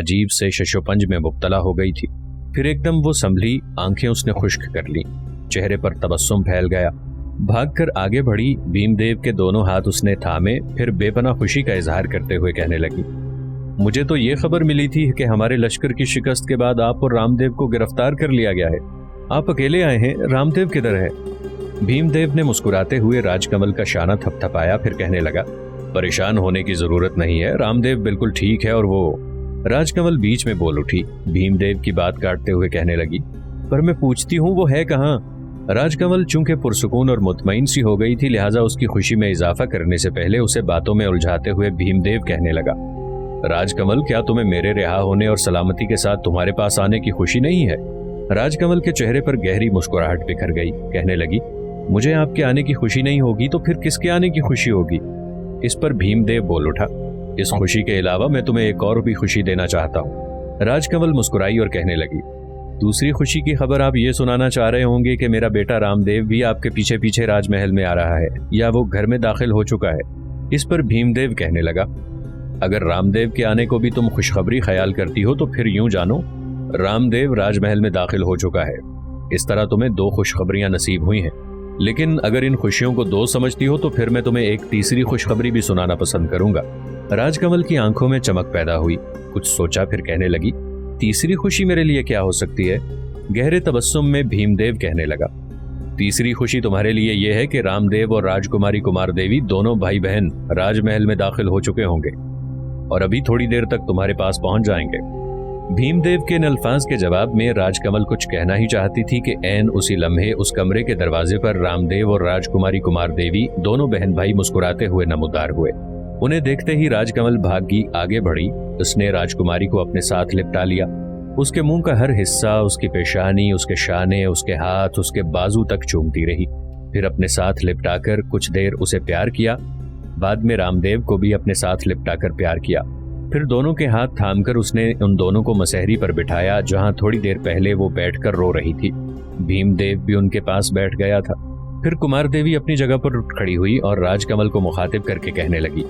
अजीब से शशोपंज में मुब्तला हो गई थी। फिर एकदम वो संभली, आंखें उसने खुश्क कर ली, चेहरे पर तबस्सुम फैल गया। भागकर आगे बढ़ी, भीमदेव के दोनों हाथ उसने थामे, फिर बेपनाह खुशी का इजहार करते हुए कहने लगी, मुझे तो ये खबर मिली थी कि हमारे लश्कर की शिकस्त के बाद आप और रामदेव को गिरफ्तार कर लिया गया है। आप अकेले आए हैं, रामदेव किधर है? भीमदेव ने मुस्कुराते हुए राजकमल का शाना थपथपाया, फिर कहने लगा, परेशान होने की जरूरत नहीं है, रामदेव बिल्कुल ठीक है। और वो राजकमल बीच में बोल उठी, भीमदेव की बात काटते हुए कहने लगी, पर मैं पूछती हूँ वो है कहाँ? राजकमल चूंकि पुरसुकून और मुतमईन सी हो गई थी, लिहाजा उसकी खुशी में इजाफा करने से पहले उसे बातों में उलझाते हुए भीमदेव कहने लगा, राजकमल, क्या तुम्हें मेरे रिहा होने और सलामती के साथ तुम्हारे पास आने की खुशी नहीं है? राजकमल के चेहरे पर गहरी मुस्कुराहट बिखर गई, कहने लगी, मुझे आपके आने की खुशी नहीं होगी तो फिर किसके आने की खुशी होगी? इस पर भीमदेव बोल उठा, इस खुशी के अलावा मैं तुम्हें एक और भी खुशी देना चाहता हूँ। राजकमल मुस्कुराई और कहने लगी, दूसरी खुशी की खबर आप ये सुनाना चाह रहे होंगे कि मेरा बेटा रामदेव भी आपके पीछे पीछे राजमहल में आ रहा है, या वो घर में दाखिल हो चुका है। इस पर भीमदेव कहने लगा, अगर रामदेव के आने को भी तुम खुशखबरी ख्याल करती हो तो फिर यूं जानो, रामदेव राजमहल में दाखिल हो चुका है। इस तरह तुम्हें दो खुशखबरियां नसीब हुई हैं। लेकिन अगर इन खुशियों को दो समझती हो तो फिर मैं तुम्हें एक तीसरी खुशखबरी भी सुनाना पसंद करूंगा। राजकमल की आंखों में चमक पैदा हुई, कुछ सोचा, फिर कहने लगी, तीसरी खुशी मेरे लिए क्या हो सकती है? गहरे तबस्सुम में भीमदेव कहने लगा, तीसरी खुशी तुम्हारे लिए यह है कि रामदेव और राजकुमारी कुमार देवी दोनों भाई बहन राजमहल में दाखिल हो चुके होंगे और अभी थोड़ी देर तक तुम्हारे पास पहुंच जाएंगे। भीमदेव के इन अल्फाज के जवाब में राजकमल कुछ कहना ही चाहती थी कि ऐन उसी लम्हे उस कमरे के दरवाजे पर रामदेव और राजकुमारी कुमार देवी दोनों बहन भाई मुस्कुराते हुए नमूदार हुए। उन्हें देखते ही राजकमल भागी आगे बढ़ी। उसने राजकुमारी को अपने साथ लिपटा लिया। उसके मुंह का हर हिस्सा, उसकी पेशानी, उसके शाने, उसके हाथ, उसके बाजू तक चूमती रही। फिर अपने साथ लिपटाकर कुछ देर उसे प्यार किया। बाद में रामदेव को भी अपने साथ लिपटाकर प्यार किया। फिर दोनों के हाथ थामकर उसने उन दोनों को मसहरी पर बिठाया, जहां थोड़ी देर पहले वो बैठकर रो रही थी। भीमदेव भी उनके पास बैठ गया था। फिर कुमार देवी अपनी जगह पर उठ खड़ी हुई और राजकमल को मुखातिब करके कहने लगी,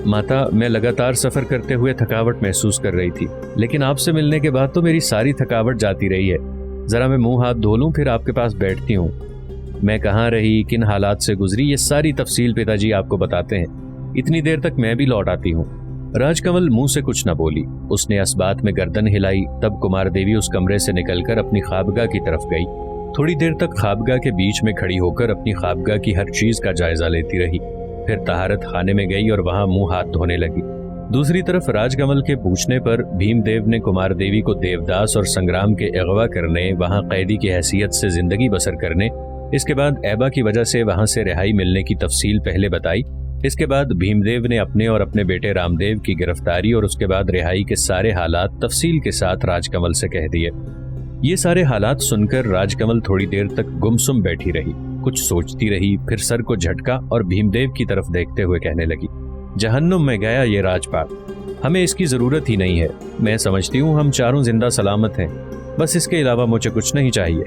माता, मैं लगातार सफर करते हुए थकावट महसूस कर रही थी, लेकिन आपसे मिलने के बाद तो मेरी सारी थकावट जाती रही है। जरा मैं मुंह हाथ धो लूं, फिर आपके पास बैठती हूँ। मैं कहाँ रही, किन हालात से गुजरी, ये सारी तफसील पिताजी आपको बताते हैं। इतनी देर तक मैं भी लौट आती हूँ। राजकमल मुंह से कुछ न बोली। उसने इस बात में गर्दन हिलाई। तब कुमार देवी उस कमरे से निकलकर अपनी ख्वाबगाह की तरफ गई। थोड़ी देर तक ख्वाबगाह के बीच में खड़ी होकर अपनी ख्वाबगाह की हर चीज का जायजा लेती रही। फिर तहारत खाने में गई और वहां मुंह हाथ धोने लगी। दूसरी तरफ राजकमल के पूछने पर भीमदेव ने कुमार देवी को देवदास और संग्राम के अगवा करने, वहां कैदी की हैसियत से जिंदगी बसर करने, इसके बाद ऐबा की वजह से वहां से रिहाई मिलने की तफसील पहले बताई। इसके बाद भीमदेव ने अपने और अपने बेटे रामदेव की गिरफ्तारी और उसके बाद रिहाई के सारे हालात तफसील के साथ राजकमल से कह दिए। ये सारे हालात सुनकर राजकमल थोड़ी देर तक गुमसुम बैठी रही, कुछ सोचती रही। फिर सर को झटका और भीमदेव की तरफ देखते हुए कहने लगी, जहन्नुम में गया ये राजपाट, हमें इसकी जरूरत ही नहीं है। मैं समझती हूँ हम चारों जिंदा सलामत हैं, बस इसके अलावा मुझे कुछ नहीं चाहिए।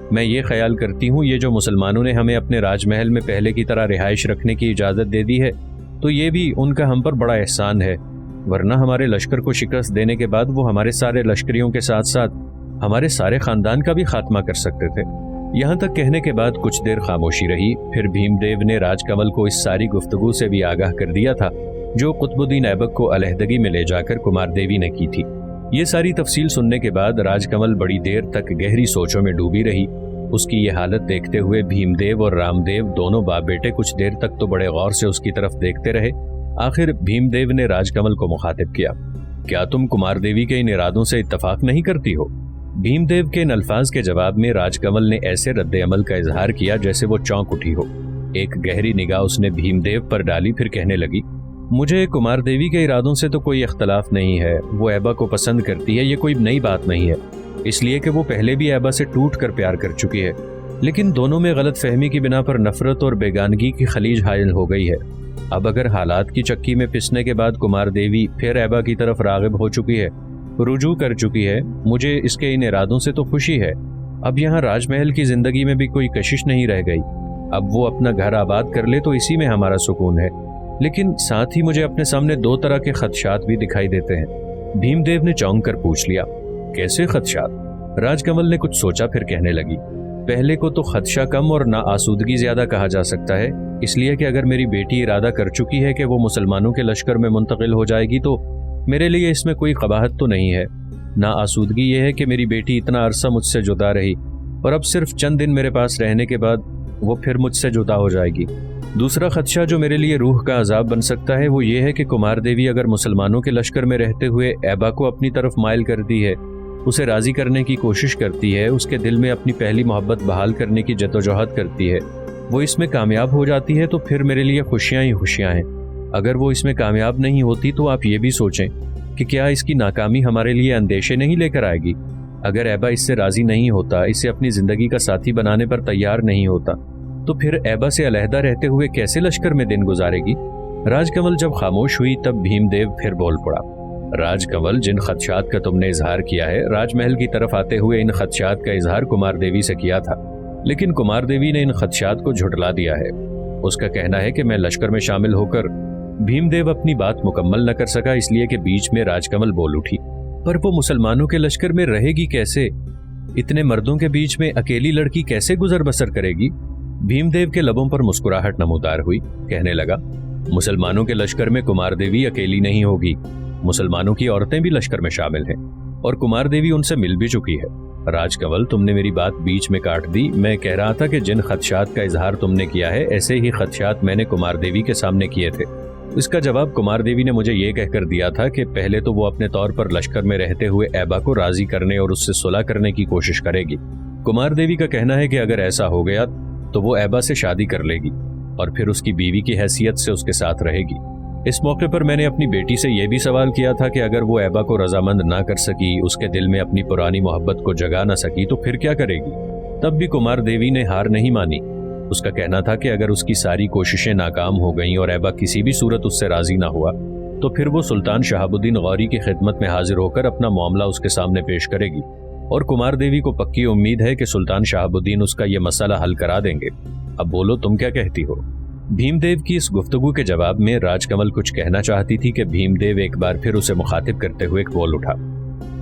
मैं ये ख्याल करती हूँ ये जो मुसलमानों ने हमें अपने राजमहल में पहले की तरह रिहाइश रखने की इजाज़त दे दी है, तो ये भी उनका हम पर बड़ा एहसान है, वरना हमारे लश्कर को शिकस्त देने के बाद वो हमारे सारे लश्करियों के साथ साथ हमारे सारे खानदान का भी खात्मा कर सकते थे। यहाँ तक कहने के बाद कुछ देर खामोशी रही। फिर भीमदेव ने राजकमल को इस सारी गुफ्तगू से भी आगाह कर दिया था जो कुतुबुद्दीन ऐबक को अलहदगी में ले जाकर कुमार देवी ने की थी। ये सारी तफसील सुनने के बाद राजकमल बड़ी देर तक गहरी सोचों में डूबी रही। उसकी ये हालत देखते हुए भीमदेव और रामदेव दोनों बाप बेटे कुछ देर तक तो बड़े गौर से उसकी तरफ देखते रहे। आखिर भीमदेव ने राजकमल को मुखातिब किया, क्या तुम कुमार देवी के इन इरादों से इत्तफाक नहीं करती हो? भीमदेव के इन अल्फाज के जवाब में राजकमल ने ऐसे रद्द अमल का इजहार किया जैसे वो चौंक उठी हो। एक गहरी निगाह उसने भीमदेव पर डाली, फिर कहने लगी, मुझे कुमार देवी के इरादों से तो कोई इख्तलाफ नहीं है। वो ऐबा को पसंद करती है, ये कोई नई बात नहीं है, इसलिए कि वो पहले भी ऐबा से टूट कर प्यार कर चुकी है। लेकिन दोनों में गलत फहमी की बिना पर नफरत और बेगानगी की खलीज हायल हो गई है। अब अगर हालात की चक्की में पिसने के बाद कुमार देवी फिर ऐबा की तरफ रागिब हो चुकी है, रुजू कर चुकी है, मुझे इसके इन इरादों से तो खुशी है। अब यहाँ राजमहल की जिंदगी में भी कोई कशिश नहीं रह गई। अब वो अपना घर आबाद कर ले तो इसी में हमारा सुकून है। लेकिन साथ ही मुझे अपने सामने दो तरह के खदशात भी दिखाई देते हैं। भीमदेव ने चौंक कर पूछ लिया, कैसे खदशात? राजकमल ने कुछ सोचा, फिर कहने लगी, पहले को तो खदशा कम और ना आसूदगी ज्यादा कहा जा सकता है, इसलिए कि अगर मेरी बेटी इरादा कर चुकी है कि वो मुसलमानों के लश्कर में मुंतकिल हो जाएगी तो मेरे लिए इसमें कोई कबाहत तो नहीं है। ना आसूदगी ये है कि मेरी बेटी इतना अरसा मुझसे जुदा रही और अब सिर्फ चंद दिन मेरे पास रहने के बाद वो फिर मुझसे जुदा हो जाएगी। दूसरा खदशा जो मेरे लिए रूह का अजाब बन सकता है वो ये है कि कुमार देवी अगर मुसलमानों के लश्कर में रहते हुए ऐबा को अपनी तरफ माइल करती है, उसे राजी करने की कोशिश करती है, उसके दिल में अपनी पहली मोहब्बत बहाल करने की जद्दोजहद करती है, वो इसमें कामयाब हो जाती है तो फिर मेरे लिए खुशियां ही खुशियां हैं। अगर वो इसमें कामयाब नहीं होती तो आप ये भी सोचें कि क्या इसकी नाकामी हमारे लिए अंदेशे नहीं लेकर आएगी। अगर ऐबा इससे राजी नहीं होता, इसे अपनी जिंदगी का साथी बनाने पर तैयार नहीं होता, तो फिर ऐबा से अलहदा रहते हुए कैसे लश्कर में दिन गुजारेगी? राजकमल जब खामोश हुई तब भीमदेव फिर बोल पड़ा, राजकमल, जिन खदशात का तुमने इजहार किया है, राजमहल की तरफ आते हुए इन खदशात का इजहार कुमार देवी से किया था, लेकिन कुमार देवी ने इन खदशात को झुठला दिया है। उसका कहना है कि मैं लश्कर में शामिल होकर। भीमदेव अपनी बात मुकम्मल न कर सका, इसलिए कि बीच में राजकमल बोल उठी, पर वो मुसलमानों के लश्कर में रहेगी कैसे? इतने मर्दों के बीच में अकेली लड़की कैसे गुजर बसर करेगी? भीमदेव के लबों पर मुस्कुराहट नमूदार हुई, कहने लगा, मुसलमानों के लश्कर में कुमार देवी अकेली नहीं होगी, मुसलमानों की औरतें भी लश्कर में शामिल हैं और कुमार देवी उनसे मिल भी चुकी है। राजकमल, तुमने मेरी बात बीच में काट दी। मैं कह रहा था कि जिन खदशात का इजहार तुमने किया है, ऐसे ही खदशात मैंने कुमार देवी के सामने किए थे। इसका जवाब कुमार देवी ने मुझे ये कहकर दिया था कि पहले तो वो अपने तौर पर लश्कर में रहते हुए ऐबा को राजी करने और उससे सुलह करने की कोशिश करेगी। कुमार देवी का कहना है कि अगर ऐसा हो गया तो वो ऐबा से शादी कर लेगी और फिर उसकी बीवी की हैसियत से उसके साथ रहेगी। इस मौके पर मैंने अपनी बेटी से यह भी सवाल किया था कि अगर वो ऐबा को रजामंद ना कर सकी, उसके दिल में अपनी पुरानी मोहब्बत को जगा ना सकी, तो फिर क्या करेगी? तब भी कुमार देवी ने हार नहीं मानी। उसका कहना था कि अगर उसकी सारी कोशिशें नाकाम हो गईं और ऐबा किसी भी सूरत उससे राजी ना हुआ, तो फिर वो सुल्तान शहाबुद्दीन गौरी की खिदमत में हाजिर होकर अपना मामला उसके सामने पेश करेगी और कुमार देवी को पक्की उम्मीद है कि सुल्तान शहाबुद्दीन उसका ये मसला हल करा देंगे। अब बोलो, तुम क्या कहती हो? भीमदेव की इस गुफ्तगू के जवाब में राजकमल कुछ कहना चाहती थी कि भीमदेव एक बार फिर उसे मुखातिब करते हुए बोल उठा,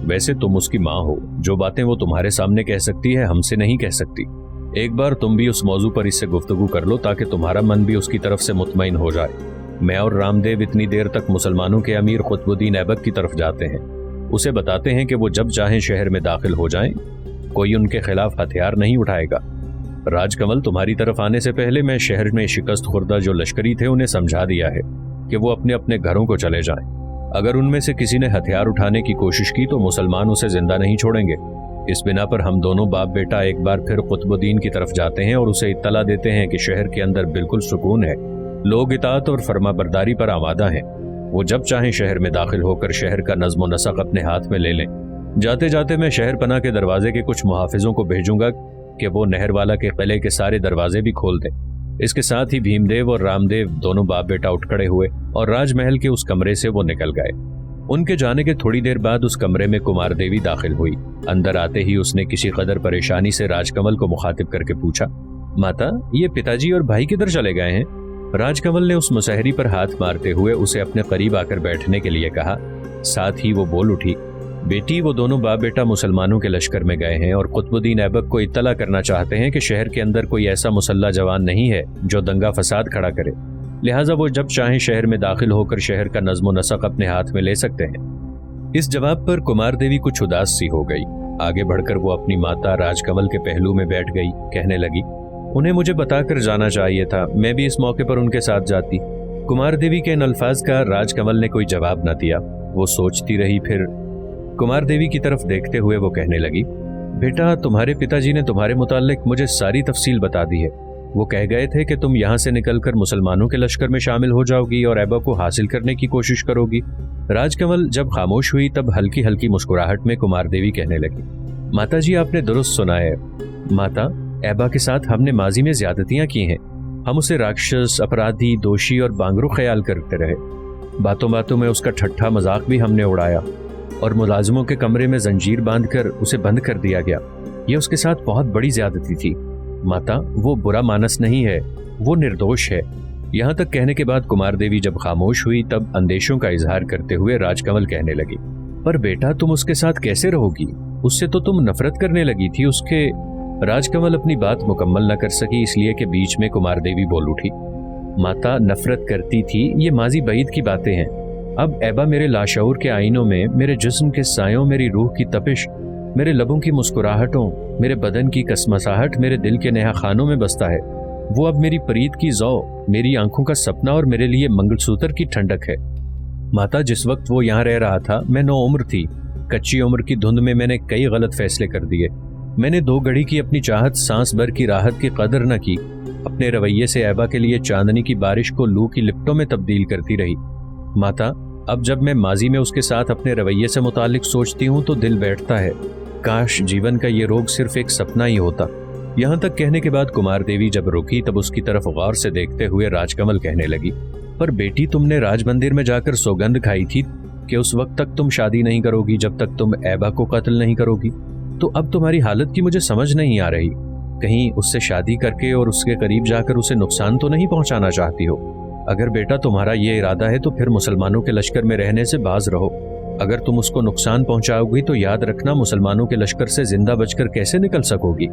वैसे तुम उसकी माँ हो, जो बातें वो तुम्हारे सामने कह सकती है हमसे नहीं कह सकती। एक बार तुम भी उस मौजू पर इससे गुफ्तगू कर लो ताकि तुम्हारा मन भी उसकी तरफ से मुतमईन हो जाए। मैं और रामदेव इतनी देर तक मुसलमानों के अमीर कुतुबुद्दीन ऐबक की तरफ जाते हैं, उसे बताते हैं कि वो जब चाहें शहर में दाखिल हो जाएं, कोई उनके खिलाफ हथियार नहीं उठाएगा। राजकमल, तुम्हारी तरफ आने से पहले मैं शहर में शिकस्त खुर्दा जो लश्करी थे उन्हें समझा दिया है कि वो अपने अपने घरों को चले जाएं। अगर उनमें से किसी ने हथियार उठाने की कोशिश की तो मुसलमान उसे जिंदा नहीं छोड़ेंगे। इस बिना पर हम दोनों बाप बेटा एक बार फिर कुतुबुद्दीन की तरफ जाते हैं और उसे इत्तला देते हैं कि शहर के अंदर बिल्कुल सुकून है, लोग इताअत और फरमाबरदारी पर आमादा हैं। वो जब चाहें शहर में दाखिल होकर शहर का नज़्म व नसक अपने हाथ में ले लें। जाते जाते मैं शहर पनाह के दरवाजे के कुछ मुहाफिजों को भेजूंगा कि वो नहरवाला के किले के सारे दरवाजे भी खोल दें। इसके साथ ही भीमदेव और रामदेव दोनों बाप बेटा उठ खड़े हुए और राजमहल के उस कमरे से वो निकल गए। उनके जाने के थोड़ी देर बाद उस कमरे में कुमार देवी दाखिल हुई। अंदर आते ही उसने किसी कदर परेशानी से राजकमल को मुखातिब करके पूछा, माता, ये पिताजी और भाई किधर चले गए हैं? राजकमल ने उस मुसहरी पर हाथ मारते हुए उसे अपने करीब आकर बैठने के लिए कहा। साथ ही वो बोल उठी, बेटी, वो दोनों बाप बेटा मुसलमानों के लश्कर में गए हैं और कुतुबुद्दीन ऐबक को इत्तला करना चाहते हैं कि शहर के अंदर कोई ऐसा मुसल्ला जवान नहीं है जो दंगा फसाद खड़ा करे, लिहाजा वो जब चाहें शहर में दाखिल होकर शहर का नज़्म व नसक अपने हाथ में ले सकते हैं। इस जवाब पर कुमार देवी कुछ उदास सी हो गई। आगे बढ़कर वो अपनी माता राजकमल के पहलू में बैठ गई, कहने लगी, उन्हें मुझे बताकर जाना चाहिए था, मैं भी इस मौके पर उनके साथ जाती। कुमार देवी के इन अल्फाज का राजकमल ने कोई जवाब न दिया। वो सोचती रही। फिर कुमार देवी की तरफ देखते हुए वो कहने लगी, बेटा, तुम्हारे पिताजी ने तुम्हारे मुताल्लिक मुझे सारी तफसील बता दी है। वो कह गए थे कि तुम यहाँ से निकलकर मुसलमानों के लश्कर में शामिल हो जाओगी और ऐबा को हासिल करने की कोशिश करोगी। राजकमल जब खामोश हुई तब हल्की हल्की मुस्कुराहट में कुमार देवी कहने लगी, माता जी, आपने दुरुस्त सुना है। माता, ऐबा के साथ हमने माजी में ज्यादतियां की हैं। हम उसे राक्षस, अपराधी, दोषी और बांगरू ख्याल करते रहे। बातों बातों में उसका ठट्ठा मजाक भी हमने उड़ाया और मुलाजिमों के कमरे में जंजीर बांधकर उसे बंद कर दिया गया। यह उसके साथ बहुत बड़ी ज्यादती थी। माता, वो बुरा मानस नहीं है, वो निर्दोष है। यहाँ तक कहने के बाद कुमार देवी जब खामोश हुई तब अंदेशों का इजहार करते हुए राजकमल कहने लगी, पर बेटा तुम उसके साथ कैसे रहोगी? उससे तो तुम नफरत करने लगी थी। उसके राजकमल अपनी बात मुकम्मल न कर सकी, इसलिए कि बीच में कुमार देवी बोल उठी। माता नफरत करती थी, ये माजी बईद की बातें हैं। अब ऐबा मेरे लाशऊर के आईनों में, मेरे जिस्म के सायों, मेरी रूह की तपिश, मेरे लबों की मुस्कुराहटों, मेरे बदन की कसमसाहट, मेरे दिल के नेहा खानों में बसता है। वो अब मेरी प्रीत की जौ, मेरी आंखों का सपना और मेरे लिए मंगलसूत्र की ठंडक है। माता, जिस वक्त वो यहाँ रह रहा था मैं 9 उम्र थी। कच्ची उम्र की धुंध में मैंने कई गलत फैसले कर दिए। मैंने 2 घड़ी की अपनी चाहत, सांस भर की राहत की कदर न की। अपने रवैये से ऐबा के लिए चांदनी की बारिश को लू की लिपटों में तब्दील करती रही। माता, अब जब मैं माजी में उसके साथ अपने रवैये से मुतालिक सोचती हूँ तो दिल बैठता है, काश जीवन का ये रोग सिर्फ एक सपना ही होता। यहाँ तक कहने के बाद कुमार देवी जब रुकी तब उसकी तरफ गौर से देखते हुए राजकमल कहने लगी, पर बेटी तुमने राज मंदिर में जाकर सौगंध खाई थी कि उस वक्त तक तुम शादी नहीं करोगी जब तक तुम ऐबा को कत्ल नहीं करोगी। तो अब तुम्हारी हालत की मुझे समझ नहीं आ रही। कहीं उससे शादी करके और उसके करीब जाकर उसे नुकसान तो नहीं पहुंचाना चाहती हो? अगर बेटा तुम्हारा ये इरादा है तो फिर मुसलमानों के लश्कर में रहने से बाज रहो। अगर तुम उसको नुकसान पहुंचाओगी तो याद रखना, मुसलमानों के लश्कर से जिंदा बचकर कैसे निकल सकोगी।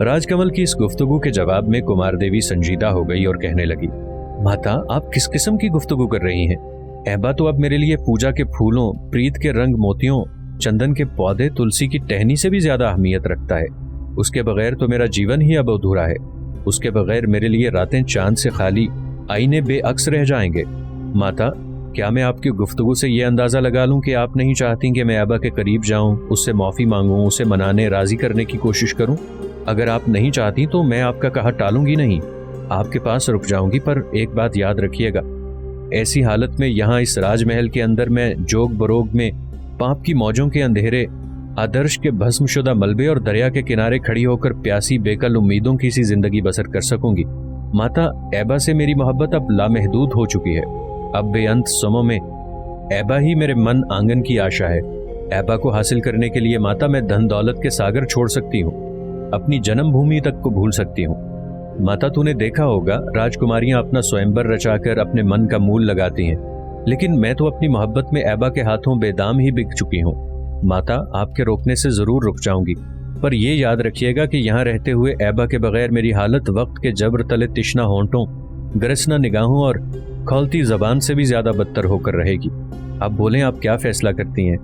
राजकमल की इस गुफ्तगू के जवाब में कुमार देवी संजीदा हो गई और कहने लगी, माता आप किस किस्म की गुफ्तगू कर रही हैं? ऐबा तो अब मेरे लिए पूजा के फूलों, प्रीत के रंग मोतियों, चंदन के पौधे, तुलसी की टहनी से भी ज्यादा अहमियत रखता है। उसके बगैर तो मेरा जीवन ही अब अधूरा है। उसके बगैर मेरे लिए रातें चांद से खाली, आईने बेअक्स रह जाएंगे। माता, क्या मैं आपकी गुफ्तगू से ये अंदाजा लगा लूं कि आप नहीं चाहती कि मैं ऐबा के करीब जाऊं, उससे माफी मांगूं, उसे मनाने राजी करने की कोशिश करूं? अगर आप नहीं चाहती तो मैं आपका कहा टालूंगी नहीं, आपके पास रुक जाऊंगी। पर एक बात याद रखिएगा, ऐसी हालत में यहाँ इस राजमहल के अंदर मैं जोग बरोग में पाप की मौजों के अंधेरे, आदर्श के भस्मशुदा मलबे और दरिया के किनारे खड़ी होकर प्यासी बेकल उम्मीदों की सी जिंदगी बसर कर सकूंगी। माता, ऐबा से मेरी मोहब्बत अब लामहदूद हो चुकी है। अब बेअंत समों में ऐबा ही मेरे मन आंगन की आशा है। ऐबा को हासिल करने के लिए माता मैं धन दौलत के सागर छोड़ सकती हूँ, अपनी जन्मभूमि तक को भूल सकती हूँ। माता, तूने देखा होगा राजकुमारियां अपना स्वयंवर रचाकर अपने मन का मूल लगाती हैं, लेकिन मैं तो अपनी मोहब्बत में ऐबा के हाथों बेदाम ही बिक चुकी हूँ। माता, आपके रोकने से जरूर रुक जाऊंगी, पर यह याद रखिएगा कि यहाँ रहते हुए ऐबा के बगैर मेरी हालत वक्त के जबर तले तिश्ना होंठों, गरसना निगाहों और खौलती जबान से भी ज्यादा बदतर होकर रहेगी। आप बोलें, आप क्या फैसला करती हैं?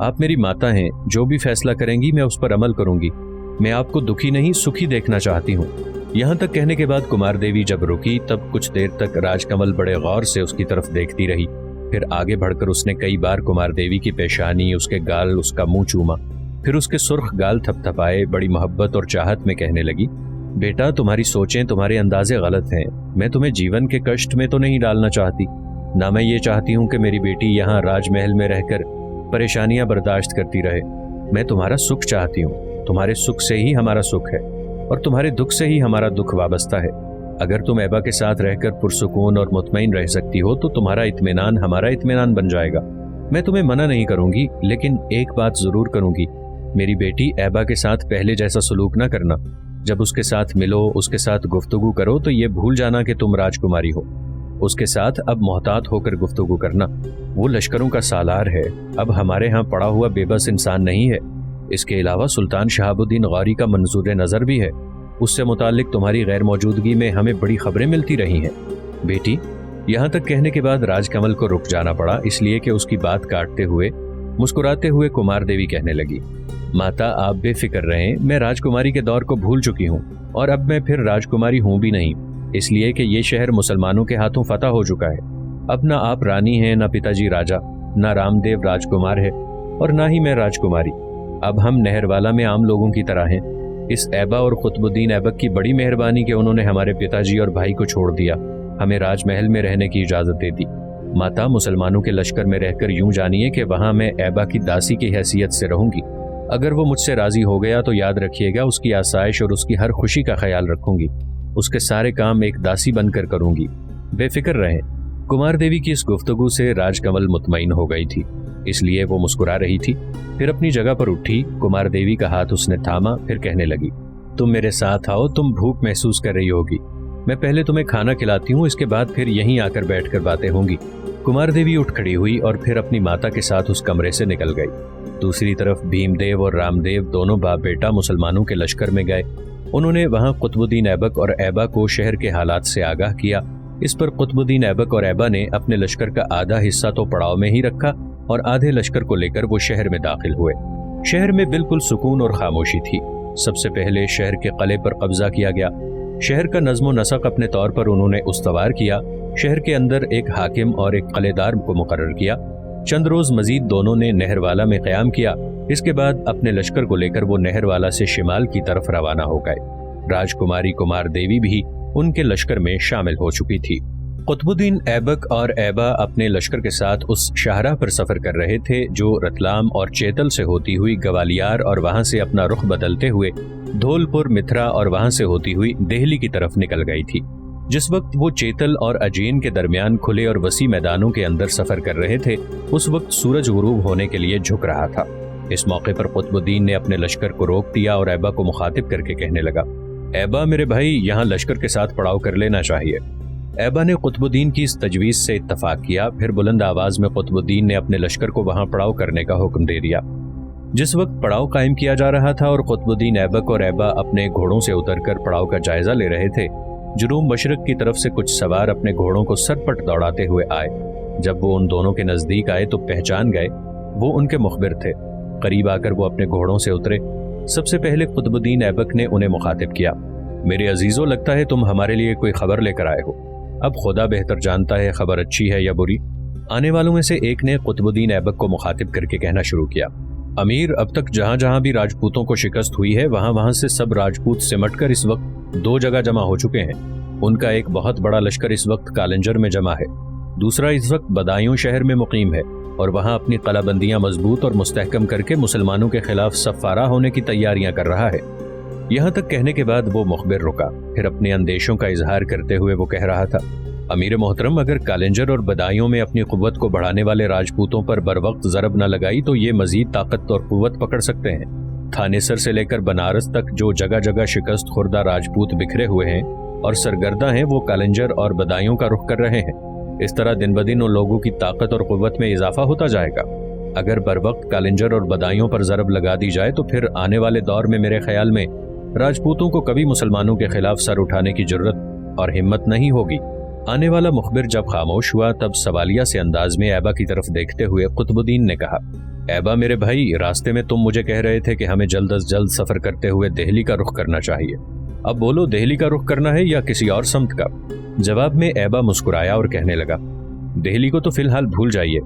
आप मेरी माता हैं, जो भी फैसला करेंगी मैं उस पर अमल करूंगी। मैं आपको दुखी नहीं सुखी देखना चाहती हूँ। यहाँ तक कहने के बाद कुमार देवी जब रुकी तब कुछ देर तक राजकमल बड़े गौर से उसकी तरफ देखती रही। फिर आगे बढ़कर उसने कई बार कुमार देवी की पेशानी, उसके गाल, उसका मुंह चूमा। फिर उसके सुर्ख गाल थपथपाए बड़ी मोहब्बत और चाहत में कहने लगी, बेटा तुम्हारी सोचें, तुम्हारे अंदाजे गलत हैं। मैं तुम्हें जीवन के कष्ट में तो नहीं डालना चाहती, ना मैं ये चाहती हूँ कि मेरी बेटी यहाँ राजमहल में रहकर परेशानियां बर्दाश्त करती रहे। मैं तुम्हारा सुख चाहती हूँ। तुम्हारे सुख से ही हमारा सुख है और तुम्हारे दुख से ही हमारा दुख वाबस्ता है। अगर तुम ऐबा के साथ रहकर पुरसुकून और मुतमईन रह सकती हो तो तुम्हारा इत्मीनान हमारा इत्मीनान बन जाएगा। मैं तुम्हें मना नहीं करूंगी, लेकिन एक बात जरूर करूंगी, मेरी बेटी ऐबा के साथ पहले जैसा सलूक ना करना। जब उसके साथ मिलो, उसके साथ गुफ्तगू करो तो ये भूल जाना कि तुम राजकुमारी हो। उसके साथ अब मोहतात होकर गुफ्तगू करना। वो लश्करों का सालार है, अब हमारे यहाँ पड़ा हुआ बेबस इंसान नहीं है। इसके अलावा सुल्तान शहाबुद्दीन गौरी का मंजूर नज़र भी है। उससे मुतालिक तुम्हारी गैर मौजूदगी में हमें बड़ी खबरें मिलती रही हैं। बेटी, यहाँ तक कहने के बाद राजकमल को रुक जाना पड़ा, इसलिए कि उसकी बात काटते हुए मुस्कुराते हुए कुमार देवी कहने लगी, माता आप बेफिक्र रहें, मैं राजकुमारी के दौर को भूल चुकी हूँ और अब मैं फिर राजकुमारी हूँ भी नहीं, इसलिए कि ये शहर मुसलमानों के हाथों फतह हो चुका है। अब ना आप रानी हैं, ना पिताजी राजा, ना रामदेव राजकुमार है और ना ही मैं राजकुमारी। अब हम नहरवाला में आम लोगों की तरह हैं। इस ऐबा और कुतुबुद्दीन ऐबक की बड़ी मेहरबानी कि उन्होंने हमारे पिताजी और भाई को छोड़ दिया, हमें राजमहल में रहने की इजाजत दे दी। माता, मुसलमानों के लश्कर में रहकर यूं जानिए कि वहां मैं ऐबा की दासी की हैसियत से रहूंगी। अगर वो मुझसे राजी हो गया तो याद रखिएगा उसकी आसाइश और उसकी हर खुशी का ख्याल रखूंगी। उसके सारे काम एक दासी बनकर करूंगी, बेफिक्र रहें। कुमार देवी की इस गुफ्तगू से राजकमल मुतमईन हो गई थी, इसलिए वो मुस्कुरा रही थी। फिर अपनी जगह पर उठी, कुमार देवी का हाथ उसने थामा, फिर कहने लगी, तुम मेरे साथ आओ, तुम भूख महसूस कर रही होगी, मैं पहले तुम्हें खाना खिलाती हूँ, इसके बाद फिर यहीं आकर बैठकर बातें होंगी। कुमार देवी उठ खड़ी हुई और फिर अपनी माता के साथ उस कमरे से निकल गई। दूसरी तरफ भीमदेव और रामदेव दोनों बाप बेटा मुसलमानों के लश्कर में गए। उन्होंने वहां कुतुबुद्दीन ऐबक और ऐबा को शहर के हालात से आगाह किया। इस पर कुतुबुद्दीन ऐबक और ऐबा ने अपने लश्कर का आधा हिस्सा तो पड़ाव में ही रखा और आधे लश्कर को लेकर वो शहर में दाखिल हुए। शहर में बिल्कुल सुकून और खामोशी थी। सबसे पहले शहर के किले पर कब्जा किया गया। शहर का नज़्म नसक अपने तौर पर उन्होंने उस्तवार किया। शहर के अंदर एक हाकिम और एक किलेदार को मुकर्रर किया। चंद रोज मजीद दोनों ने नहरवाला में क़याम किया। इसके बाद अपने लश्कर को लेकर वो नहरवाला से शिमाल की तरफ रवाना हो गए। राजकुमारी कुमार देवी भी उनके लश्कर में शामिल हो चुकी थी। कुतुबुद्दीन ऐबक और ऐबा अपने लश्कर के साथ उस शाहराह पर सफर कर रहे थे जो रतलाम और चेतल से होती हुई ग्वालियर और वहां से अपना रुख बदलते हुए धौलपुर, मिथरा और वहां से होती हुई दिल्ली की तरफ निकल गई थी। जिस वक्त वो चेतल और अजीन के दरमियान खुले और वसी मैदानों के अंदर सफर कर रहे थे, उस वक्त सूरज गुरूब होने के लिए झुक रहा था। इस मौके पर कुतुबुद्दीन ने अपने लश्कर को रोक दिया और ऐबा को मुखातिब करके कहने लगा, ऐबा मेरे भाई, यहाँ लश्कर के साथ पड़ाव कर लेना चाहिए। ऐबा ने कुतुबुद्दीन की इस तजवीज़ से इत्तफाक किया। फिर बुलंद आवाज में कुतुबुद्दीन ने अपने लश्कर को वहां पड़ाव करने का हुक्म दे दिया। जिस वक्त पड़ाव कायम किया जा रहा था और कुतुबुद्दीन ऐबक और ऐबा अपने घोड़ों से उतरकर पड़ाव का जायजा ले रहे थे, जुनूब मशरक की तरफ से कुछ सवार अपने घोड़ों को सरपट दौड़ाते हुए आए। जब वो उन दोनों के नजदीक आए तो पहचान गए वो उनके मुखबिर थे। करीब आकर वो अपने घोड़ों से उतरे। सबसे पहले कुतुबुद्दीन ऐबक ने उन्हें मुखातिब किया, मेरे अजीजों, लगता है तुम हमारे लिए कोई खबर लेकर आए हो। अब खुदा बेहतर जानता है खबर अच्छी है या बुरी। आने वालों में से एक ने कुतुबुद्दीन ऐबक को मुखातिब करके कहना शुरू किया, अमीर, अब तक जहां जहां भी राजपूतों को शिकस्त हुई है वहां वहां से सब राजपूत सिमटकर इस वक्त दो जगह जमा हो चुके हैं। उनका एक बहुत बड़ा लश्कर इस वक्त कालंजर में जमा है, दूसरा इस वक्त बदायूं शहर में मुकीम है और वहां अपनी कलाबंदियां मजबूत और मुस्तहकम करके मुसलमानों के खिलाफ सफारा होने की तैयारियां कर रहा है। यहां तक कहने के बाद वो मुखबिर रुका। फिर अपने अंदेशों का इजहार करते हुए वो कह रहा था, अमीर मोहतरम, अगर कालंजर और बदायूं में अपनी कुव्वत को बढ़ाने वाले राजपूतों पर बरवक्त ज़रब न लगाई तो ये मजीद ताकत और कुव्वत पकड़ सकते हैं। थानेसर से लेकर बनारस तक जो जगह जगह शिकस्त खुर्दा राजपूत बिखरे हुए हैं और सरगर्दा हैं, वो कालंजर और बदायूं का रुख कर रहे हैं। इस तरह दिन ब दिन उन लोगों की ताकत और कुव्वत में इजाफा होता जाएगा। अगर बरवक्त कालंजर और बदायूं पर ज़रब लगा दी जाए तो फिर आने वाले दौर में मेरे ख्याल में राजपूतों को कभी मुसलमानों के खिलाफ सर उठाने की जरूरत और हिम्मत नहीं होगी। आने वाला मुखबिर जब खामोश हुआ तब सवालिया से अंदाज में ऐबा की तरफ देखते हुए कुतुबुद्दीन ने कहा, ऐबा मेरे भाई, रास्ते में तुम मुझे कह रहे थे कि हमें जल्द अज जल्द सफर करते हुए दिल्ली का रुख करना चाहिए। अब बोलो, दिल्ली का रुख करना है या किसी और समत का? जवाब में ऐबा मुस्कुराया और कहने लगा, दिल्ली को तो फिलहाल भूल जाइए।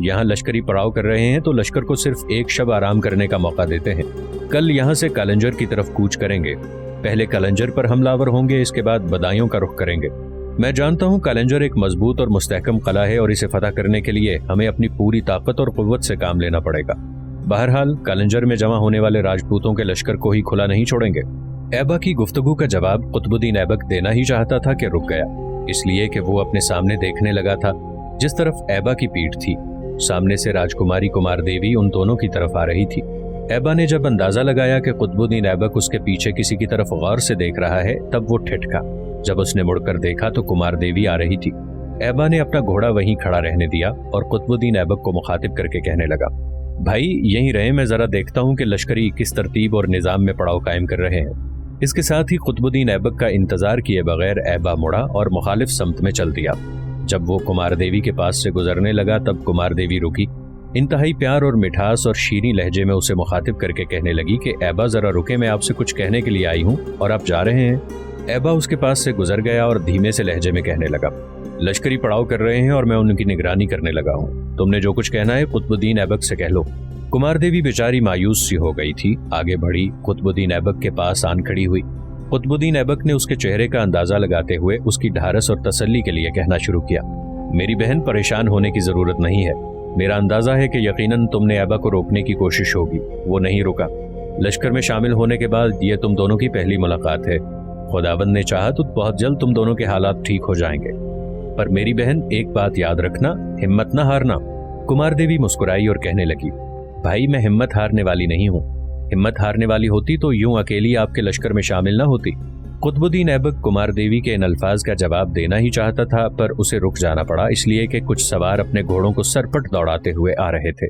यहाँ लश्करी पड़ाव कर रहे हैं तो लश्कर को सिर्फ एक शब आराम करने का मौका देते हैं। कल यहाँ से कालंजर की तरफ कूच करेंगे। पहले कालंजर पर हमलावर होंगे, इसके बाद बदायूं का रुख करेंगे। मैं जानता हूँ कालंजर एक मजबूत और मुस्तहकम कला है और इसे फतह करने के लिए हमें अपनी पूरी ताकत और कुव्वत से काम लेना पड़ेगा। बहरहाल कालंजर में जमा होने वाले राजपूतों के लश्कर को ही खुला नहीं छोड़ेंगे। ऐबा की गुफ्तगू का जवाब कुतुबुद्दीन ऐबक देना ही चाहता था कि रुक गया, इसलिए कि वो अपने सामने देखने लगा था जिस तरफ ऐबा की पीठ थी। सामने से राजकुमारी कुमार देवी उन दोनों की तरफ आ रही थी। ऐबा ने जब अंदाजा लगाया कि कुतुबुद्दीन ऐबक उसके पीछे किसी की तरफ गौर से देख रहा है तब वो ठिठका। जब उसने मुड़कर देखा तो कुमार देवी आ रही थी। ऐबा ने अपना घोड़ा वहीं खड़ा रहने दिया और कुतुबुद्दीन ऐबक को मुखातिब करके कहने लगा, भाई यहीं रहे, मैं जरा देखता हूँ कि लश्करी किस तरतीब और निजाम में पड़ाव कायम कर रहे हैं। इसके साथ ही कुतुबुद्दीन ऐबक का इंतजार किए बगैर ऐबा मुड़ा और मुखालिफ समत में चल दिया। जब वो कुमार देवी के पास से गुजरने लगा तब कुमार देवी रुकी। इंतहाई प्यार और मिठास और शीरी लहजे में उसे मुखातिब करके कहने लगी कि ऐबा जरा रुके, मैं आपसे कुछ कहने के लिए आई हूँ और आप जा रहे हैं। ऐबा उसके पास से गुजर गया और धीमे से लहजे में कहने लगा, लश्करी पड़ाव कर रहे हैं और मैं उनकी निगरानी करने लगा हूँ। तुमने जो कुछ कहना है कुतुबुद्दीन ऐबक से कह लो। कुमार देवी बेचारी मायूस सी हो गई थी। आगे बढ़ी, कुतुबुद्दीन ऐबक के पास आन खड़ी हुई। कुतुबुद्दीन ऐबक ने उसके चेहरे का अंदाजा लगाते हुए उसकी ढारस और तसल्ली के लिए कहना शुरू किया, मेरी बहन, परेशान होने की जरूरत नहीं है। मेरा अंदाजा है कि यकीनन तुमने ऐबा को रोकने की कोशिश होगी। वो नहीं रुका। लश्कर में शामिल होने के बाद ये तुम दोनों की पहली मुलाकात है। खुदाबंद ने चाहा तो बहुत जल्द तुम दोनों के हालात ठीक हो जाएंगे। पर मेरी बहन, एक बात याद रखना, हिम्मत न हारना। कुमार देवी मुस्कुराई और कहने लगी, भाई मैं हिम्मत हारने वाली नहीं हूँ। हिम्मत हारने वाली होती तो यूं अकेली आपके लश्कर में शामिल न होती। कुतुबुद्दीन ऐबक कुमार देवी के इन अल्फाज का जवाब देना ही चाहता था पर उसे रुक जाना पड़ा, इसलिए कि कुछ सवार अपने घोड़ों को सरपट दौड़ाते हुए आ रहे थे।